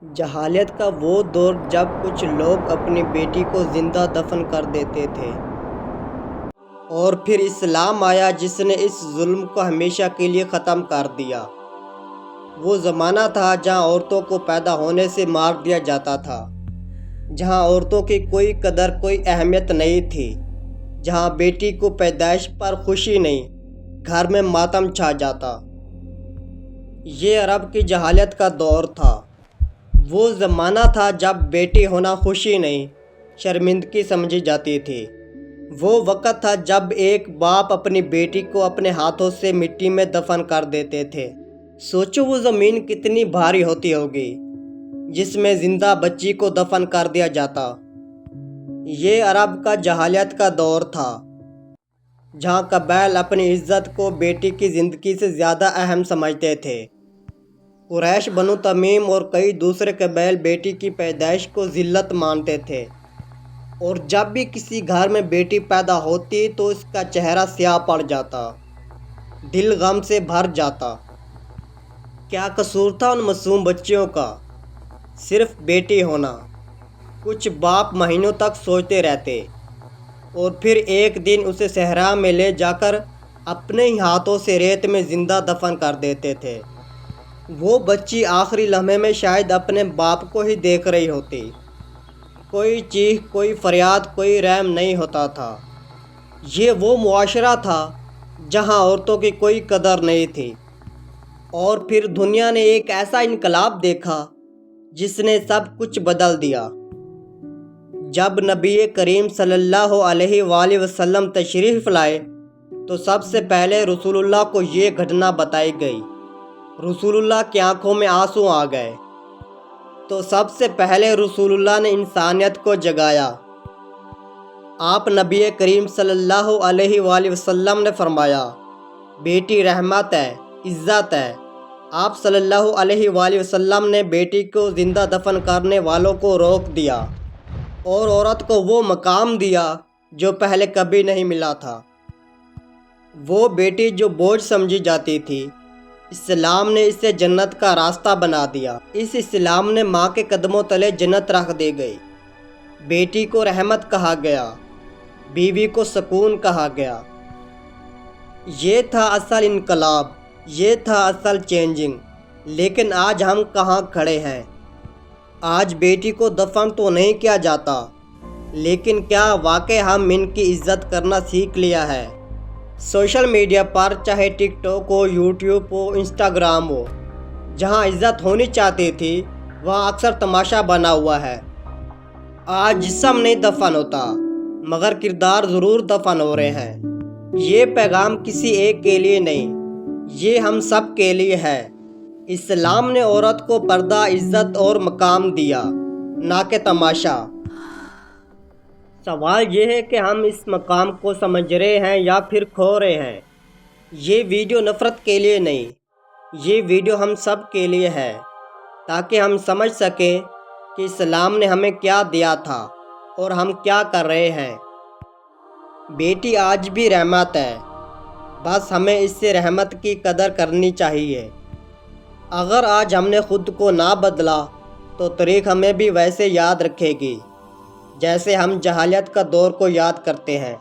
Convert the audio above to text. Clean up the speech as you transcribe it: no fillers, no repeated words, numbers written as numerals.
جہالت کا وہ دور جب کچھ لوگ اپنی بیٹی کو زندہ دفن کر دیتے تھے، اور پھر اسلام آیا جس نے اس ظلم کو ہمیشہ کے لیے ختم کر دیا۔ وہ زمانہ تھا جہاں عورتوں کو پیدا ہونے سے مار دیا جاتا تھا، جہاں عورتوں کی کوئی قدر کوئی اہمیت نہیں تھی، جہاں بیٹی کو پیدائش پر خوشی نہیں، گھر میں ماتم چھا جاتا۔ یہ عرب کی جہالت کا دور تھا۔ وہ زمانہ تھا جب بیٹی ہونا خوشی نہیں، شرمندگی سمجھی جاتی تھی۔ وہ وقت تھا جب ایک باپ اپنی بیٹی کو اپنے ہاتھوں سے مٹی میں دفن کر دیتے تھے۔ سوچو وہ زمین کتنی بھاری ہوتی ہوگی جس میں زندہ بچی کو دفن کر دیا جاتا۔ یہ عرب کا جہالت کا دور تھا، جہاں قبائل اپنی عزت کو بیٹی کی زندگی سے زیادہ اہم سمجھتے تھے۔ قریش، بنو تمیم اور کئی دوسرے قبائل بیٹی کی پیدائش کو ذلت مانتے تھے، اور جب بھی کسی گھر میں بیٹی پیدا ہوتی تو اس کا چہرہ سیاہ پڑ جاتا، دل غم سے بھر جاتا۔ کیا قصور تھا ان معصوم بچیوں کا؟ صرف بیٹی ہونا۔ کچھ باپ مہینوں تک سوچتے رہتے، اور پھر ایک دن اسے صحرا میں لے جا کر اپنے ہی ہاتھوں سے ریت میں زندہ دفن کر دیتے تھے۔ وہ بچی آخری لمحے میں شاید اپنے باپ کو ہی دیکھ رہی ہوتی۔ کوئی چیخ، کوئی فریاد، کوئی رحم نہیں ہوتا تھا۔ یہ وہ معاشرہ تھا جہاں عورتوں کی کوئی قدر نہیں تھی۔ اور پھر دنیا نے ایک ایسا انقلاب دیکھا جس نے سب کچھ بدل دیا۔ جب نبی کریم صلی اللہ علیہ وآلہ وسلم تشریف لائے تو سب سے پہلے رسول اللہ کو یہ گھٹنا بتائی گئی۔ رسول اللہ کی آنکھوں میں آنسو آ گئے۔ تو سب سے پہلے رسول اللہ نے انسانیت کو جگایا۔ آپ نبی کریم صلی اللہ علیہ وآلہ وسلم نے فرمایا، بیٹی رحمت ہے، عزت ہے۔ آپ صلی اللہ علیہ وآلہ وسلم نے بیٹی کو زندہ دفن کرنے والوں کو روک دیا اور عورت کو وہ مقام دیا جو پہلے کبھی نہیں ملا تھا۔ وہ بیٹی جو بوجھ سمجھی جاتی تھی، اسلام نے اسے جنت کا راستہ بنا دیا۔ اس اسلام نے ماں کے قدموں تلے جنت رکھ دی گئی۔ بیٹی کو رحمت کہا گیا، بیوی کو سکون کہا گیا۔ یہ تھا اصل انقلاب، یہ تھا اصل چینجنگ۔ لیکن آج ہم کہاں کھڑے ہیں؟ آج بیٹی کو دفن تو نہیں کیا جاتا، لیکن کیا واقعی ہم ان کی عزت کرنا سیکھ لیا ہے؟ سوشل میڈیا پر، چاہے ٹک ٹاک ہو، یوٹیوب ہو، انسٹاگرام ہو، جہاں عزت ہونی چاہتی تھی وہاں اکثر تماشا بنا ہوا ہے۔ آج جسم نہیں دفن ہوتا، مگر کردار ضرور دفن ہو رہے ہیں۔ یہ پیغام کسی ایک کے لیے نہیں، یہ ہم سب کے لیے ہے۔ اسلام نے عورت کو پردہ، عزت اور مقام دیا، نہ کہ تماشا۔ سوال یہ ہے کہ ہم اس مقام کو سمجھ رہے ہیں یا پھر کھو رہے ہیں۔ یہ ویڈیو نفرت کے لیے نہیں، یہ ویڈیو ہم سب کے لیے ہے، تاکہ ہم سمجھ سکیں کہ اسلام نے ہمیں کیا دیا تھا اور ہم کیا کر رہے ہیں۔ بیٹی آج بھی رحمت ہے، بس ہمیں اس سے رحمت کی قدر کرنی چاہیے۔ اگر آج ہم نے خود کو نہ بدلا تو تاریخ ہمیں بھی ویسے یاد رکھے گی جیسے ہم جہالت کا دور کو یاد کرتے ہیں۔